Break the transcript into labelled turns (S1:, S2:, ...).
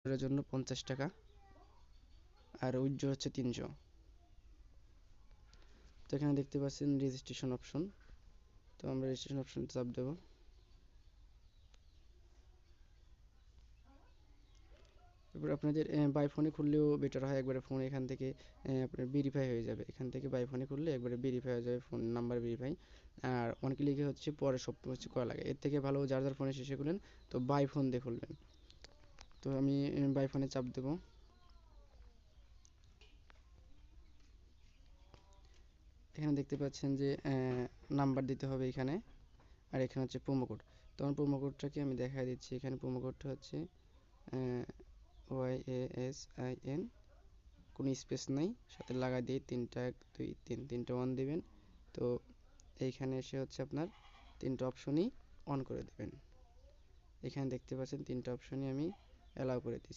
S1: এর জন্য 50 টাকা আর উইথড্র হচ্ছে 300। তো এখানে দেখতে পাচ্ছেন রেজিস্ট্রেশন অপশন, তো আমরা রেজিস্ট্রেশন অপশন চাপ দেব। এরপর আপনাদের বাই ফোনে খুললেও বেটার হয়, একবারে ফোন এখান থেকে আপনার ভেরিফাই হয়ে যাবে। এখান থেকে বাই ফোনে খুললে একবারে ভেরিফাই হয়ে যাবে, ফোন নাম্বার ভেরিফাই। আর অন ক্লিকে হচ্ছে পরে সব কিছু করা লাগে, এর থেকে ভালো যার যার ফোনে শেষে খুলেন তো বাই ফোন দিয়ে খুলবেন। তো আমি বাই ফোনে চাপ দেব। এখানে দেখতে পাচ্ছেন যে নাম্বার দিতে হবে এখানে, আর এখানে হচ্ছে প্রোমো কোড। তখন প্রোমো কোডটাকে আমি দেখা দিচ্ছি। এখানে প্রোমো কোডটা হচ্ছে YASIN, কোনো স্পেস নাই, সাথে লাগাই দিয়ে 3টা 1 2 3 3টা অন দিবেন। তো এইখানে এসে হচ্ছে আপনার 3টা অপশনই অন করে দেবেন। এখানে দেখতে পাচ্ছেন 3টা অপশনই আমি অ্যালাউ করে দিচ্ছি।